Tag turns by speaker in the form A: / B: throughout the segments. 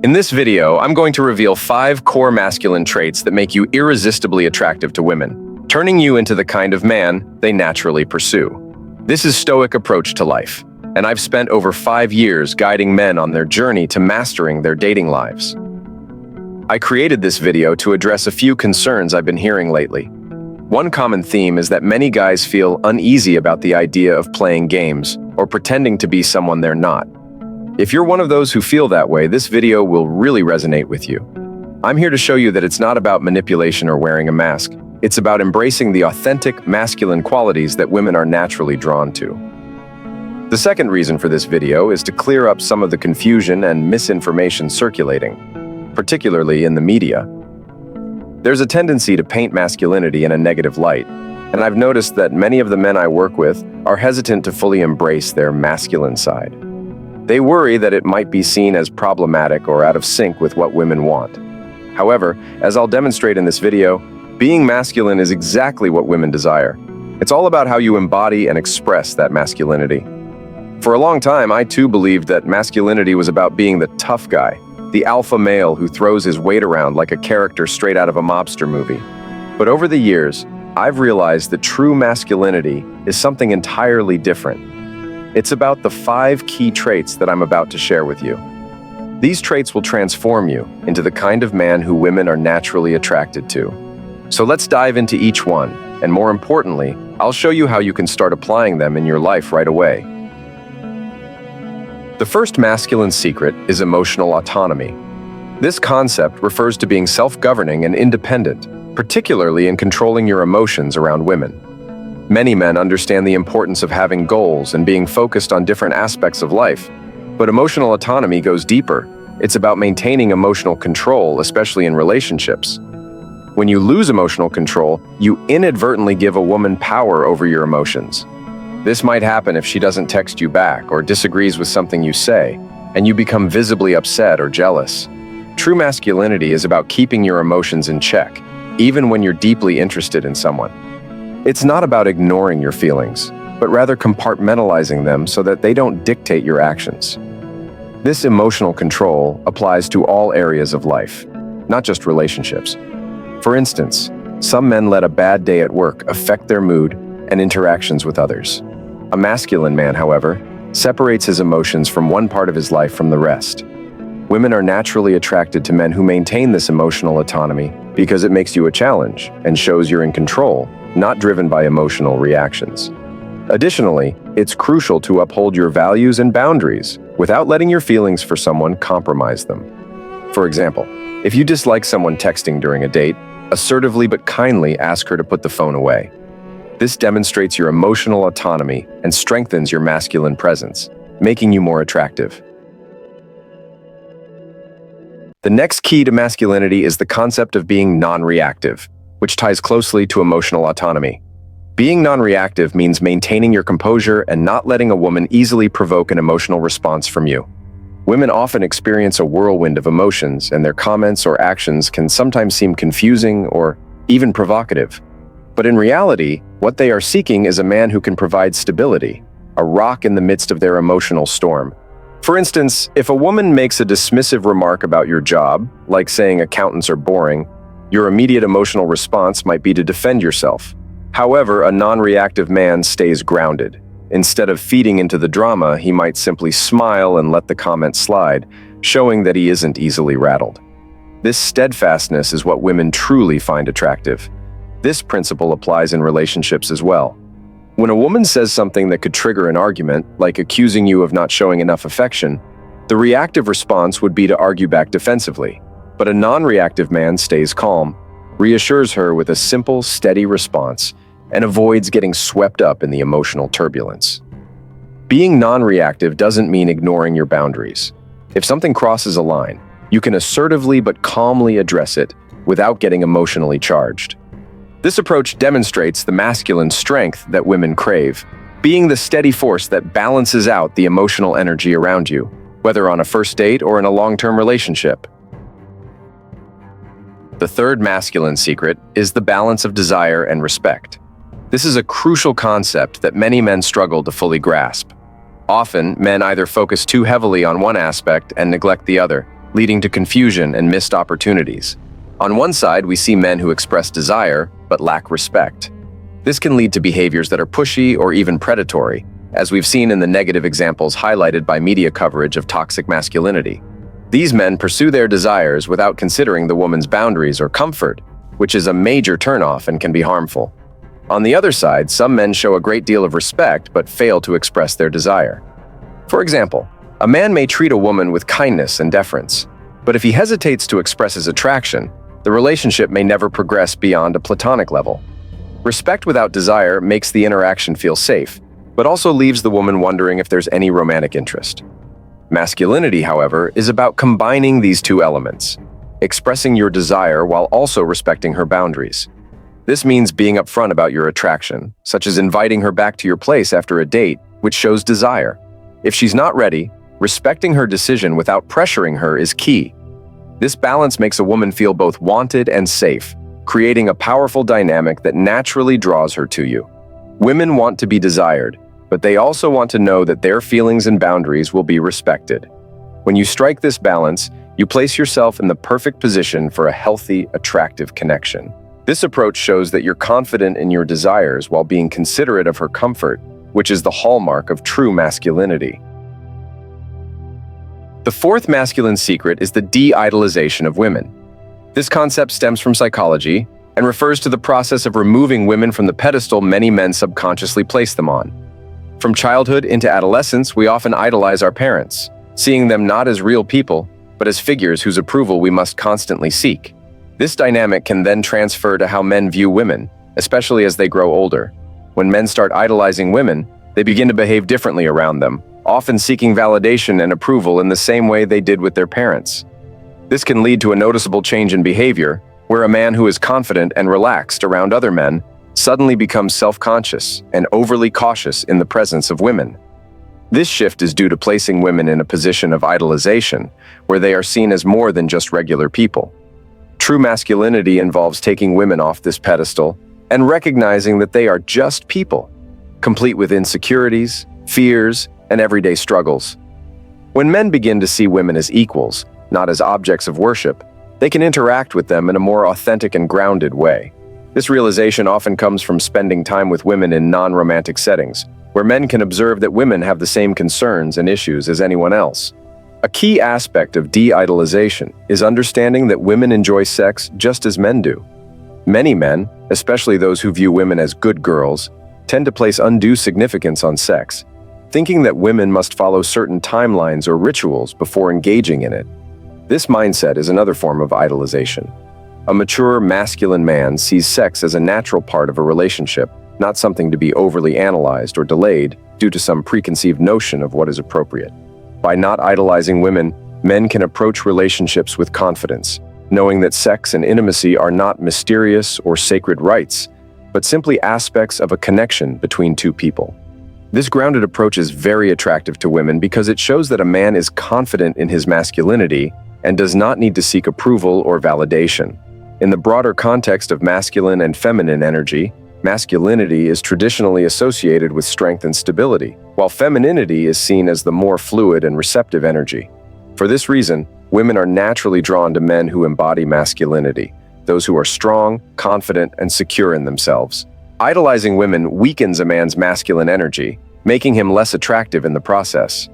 A: In this video, I'm going to reveal 5 core masculine traits that make you irresistibly attractive to women, turning you into the kind of man they naturally pursue. This is Stoic Approach to life, and I've spent over 5 years guiding men on their journey to mastering their dating lives. I created this video to address a few concerns I've been hearing lately. One common theme is that many guys feel uneasy about the idea of playing games or pretending to be someone they're not. If you're one of those who feel that way, this video will really resonate with you. I'm here to show you that it's not about manipulation or wearing a mask. It's about embracing the authentic masculine qualities that women are naturally drawn to. The second reason for this video is to clear up some of the confusion and misinformation circulating, particularly in the media. There's a tendency to paint masculinity in a negative light, and I've noticed that many of the men I work with are hesitant to fully embrace their masculine side. They worry that it might be seen as problematic or out of sync with what women want. However, as I'll demonstrate in this video, being masculine is exactly what women desire. It's all about how you embody and express that masculinity. For a long time, I too believed that masculinity was about being the tough guy, the alpha male who throws his weight around like a character straight out of a mobster movie. But over the years, I've realized that true masculinity is something entirely different. It's about the 5 key traits that I'm about to share with you. These traits will transform you into the kind of man who women are naturally attracted to. So let's dive into each one, and more importantly, I'll show you how you can start applying them in your life right away. The first masculine secret is emotional autonomy. This concept refers to being self-governing and independent, particularly in controlling your emotions around women. Many men understand the importance of having goals and being focused on different aspects of life, but emotional autonomy goes deeper. It's about maintaining emotional control, especially in relationships. When you lose emotional control, you inadvertently give a woman power over your emotions. This might happen if she doesn't text you back or disagrees with something you say, and you become visibly upset or jealous. True masculinity is about keeping your emotions in check, even when you're deeply interested in someone. It's not about ignoring your feelings, but rather compartmentalizing them so that they don't dictate your actions. This emotional control applies to all areas of life, not just relationships. For instance, some men let a bad day at work affect their mood and interactions with others. A masculine man, however, separates his emotions from one part of his life from the rest. Women are naturally attracted to men who maintain this emotional autonomy because it makes you a challenge and shows you're in control, not driven by emotional reactions. Additionally, it's crucial to uphold your values and boundaries without letting your feelings for someone compromise them. For example, if you dislike someone texting during a date, assertively but kindly ask her to put the phone away. This demonstrates your emotional autonomy and strengthens your masculine presence, making you more attractive. The next key to masculinity is the concept of being non-reactive, which ties closely to emotional autonomy. Being non-reactive means maintaining your composure and not letting a woman easily provoke an emotional response from you. Women often experience a whirlwind of emotions, and their comments or actions can sometimes seem confusing or even provocative. But in reality, what they are seeking is a man who can provide stability, a rock in the midst of their emotional storm. For instance, if a woman makes a dismissive remark about your job, like saying accountants are boring, your immediate emotional response might be to defend yourself. However, a non-reactive man stays grounded. Instead of feeding into the drama, he might simply smile and let the comment slide, showing that he isn't easily rattled. This steadfastness is what women truly find attractive. This principle applies in relationships as well. When a woman says something that could trigger an argument, like accusing you of not showing enough affection, the reactive response would be to argue back defensively. But a non-reactive man stays calm, reassures her with a simple, steady response, and avoids getting swept up in the emotional turbulence. Being non-reactive doesn't mean ignoring your boundaries. If something crosses a line, you can assertively but calmly address it without getting emotionally charged. This approach demonstrates the masculine strength that women crave, being the steady force that balances out the emotional energy around you, whether on a first date or in a long-term relationship. The third masculine secret is the balance of desire and respect. This is a crucial concept that many men struggle to fully grasp. Often, men either focus too heavily on one aspect and neglect the other, leading to confusion and missed opportunities. On one side, we see men who express desire but lack respect. This can lead to behaviors that are pushy or even predatory, as we've seen in the negative examples highlighted by media coverage of toxic masculinity. These men pursue their desires without considering the woman's boundaries or comfort, which is a major turnoff and can be harmful. On the other side, some men show a great deal of respect but fail to express their desire. For example, a man may treat a woman with kindness and deference, but if he hesitates to express his attraction, the relationship may never progress beyond a platonic level. Respect without desire makes the interaction feel safe, but also leaves the woman wondering if there's any romantic interest. Masculinity, however, is about combining these two elements, expressing your desire while also respecting her boundaries. This means being upfront about your attraction, such as inviting her back to your place after a date, which shows desire. If she's not ready, respecting her decision without pressuring her is key. This balance makes a woman feel both wanted and safe, creating a powerful dynamic that naturally draws her to you. Women want to be desired, but they also want to know that their feelings and boundaries will be respected. When you strike this balance, you place yourself in the perfect position for a healthy, attractive connection. This approach shows that you're confident in your desires while being considerate of her comfort, which is the hallmark of true masculinity. The fourth masculine secret is the de-idolization of women. This concept stems from psychology and refers to the process of removing women from the pedestal many men subconsciously place them on. From childhood into adolescence, we often idolize our parents, seeing them not as real people, but as figures whose approval we must constantly seek. This dynamic can then transfer to how men view women, especially as they grow older. When men start idolizing women, they begin to behave differently around them, often seeking validation and approval in the same way they did with their parents. This can lead to a noticeable change in behavior, where a man who is confident and relaxed around other men suddenly becomes self-conscious and overly cautious in the presence of women. This shift is due to placing women in a position of idolization, where they are seen as more than just regular people. True masculinity involves taking women off this pedestal and recognizing that they are just people, complete with insecurities, fears, and everyday struggles. When men begin to see women as equals, not as objects of worship, they can interact with them in a more authentic and grounded way. This realization often comes from spending time with women in non-romantic settings, where men can observe that women have the same concerns and issues as anyone else. A key aspect of de-idolization is understanding that women enjoy sex just as men do. Many men, especially those who view women as good girls, tend to place undue significance on sex, thinking that women must follow certain timelines or rituals before engaging in it. This mindset is another form of idolization. A mature, masculine man sees sex as a natural part of a relationship, not something to be overly analyzed or delayed due to some preconceived notion of what is appropriate. By not idolizing women, men can approach relationships with confidence, knowing that sex and intimacy are not mysterious or sacred rites, but simply aspects of a connection between two people. This grounded approach is very attractive to women because it shows that a man is confident in his masculinity and does not need to seek approval or validation. In the broader context of masculine and feminine energy, masculinity is traditionally associated with strength and stability, while femininity is seen as the more fluid and receptive energy. For this reason, women are naturally drawn to men who embody masculinity, those who are strong, confident, and secure in themselves. Idolizing women weakens a man's masculine energy, making him less attractive in the process.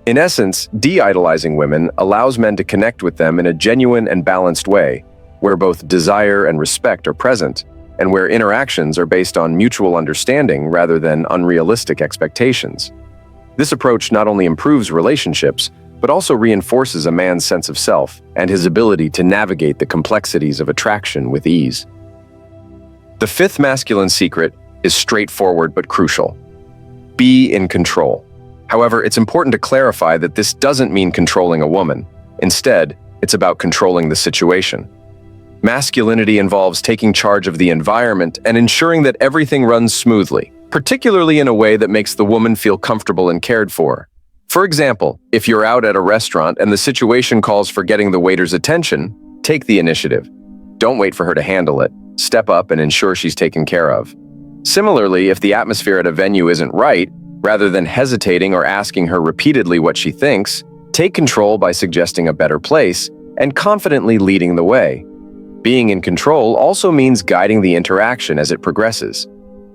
A: In essence, de-idolizing women allows men to connect with them in a genuine and balanced way, where both desire and respect are present, and where interactions are based on mutual understanding rather than unrealistic expectations. This approach not only improves relationships, but also reinforces a man's sense of self and his ability to navigate the complexities of attraction with ease. The fifth masculine secret is straightforward but crucial. Be in control. However, it's important to clarify that this doesn't mean controlling a woman. Instead, it's about controlling the situation. Masculinity involves taking charge of the environment and ensuring that everything runs smoothly, particularly in a way that makes the woman feel comfortable and cared for. For example, if you're out at a restaurant and the situation calls for getting the waiter's attention, take the initiative. Don't wait for her to handle it. Step up and ensure she's taken care of. Similarly, if the atmosphere at a venue isn't right, rather than hesitating or asking her repeatedly what she thinks, take control by suggesting a better place and confidently leading the way. Being in control also means guiding the interaction as it progresses.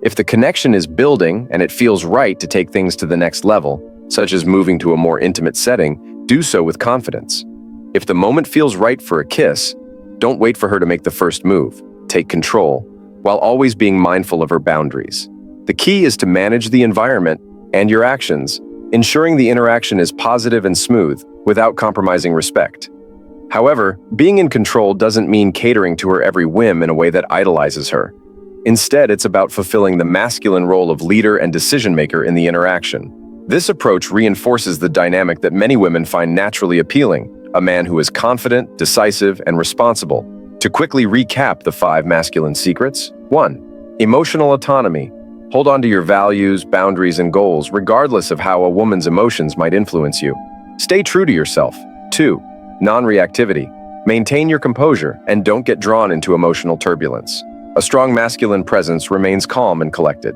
A: If the connection is building and it feels right to take things to the next level, such as moving to a more intimate setting, do so with confidence. If the moment feels right for a kiss, don't wait for her to make the first move. Take control, while always being mindful of her boundaries. The key is to manage the environment and your actions, ensuring the interaction is positive and smooth without compromising respect. However, being in control doesn't mean catering to her every whim in a way that idolizes her. Instead, it's about fulfilling the masculine role of leader and decision-maker in the interaction. This approach reinforces the dynamic that many women find naturally appealing, a man who is confident, decisive, and responsible. To quickly recap the 5 masculine secrets: 1. Emotional autonomy. Hold on to your values, boundaries, and goals, regardless of how a woman's emotions might influence you. Stay true to yourself. 2. Non-reactivity. Maintain your composure and don't get drawn into emotional turbulence. A strong masculine presence remains calm and collected.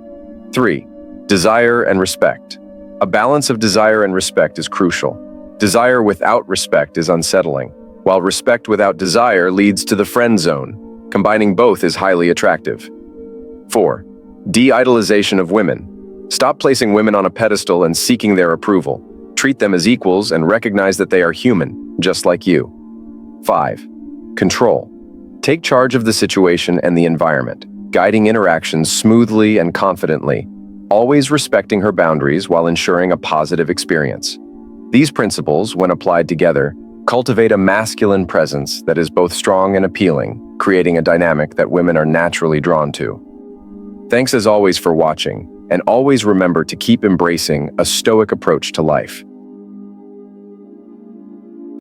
A: 3. Desire and respect. A balance of desire and respect is crucial. Desire without respect is unsettling, while respect without desire leads to the friend zone. Combining both is highly attractive. 4. De-idolization of women. Stop placing women on a pedestal and seeking their approval. Treat them as equals and recognize that they are human, just like you. 5. Control. Take charge of the situation and the environment, guiding interactions smoothly and confidently, always respecting her boundaries while ensuring a positive experience. These principles, when applied together, cultivate a masculine presence that is both strong and appealing, creating a dynamic that women are naturally drawn to. Thanks as always for watching, and always remember to keep embracing a stoic approach to life.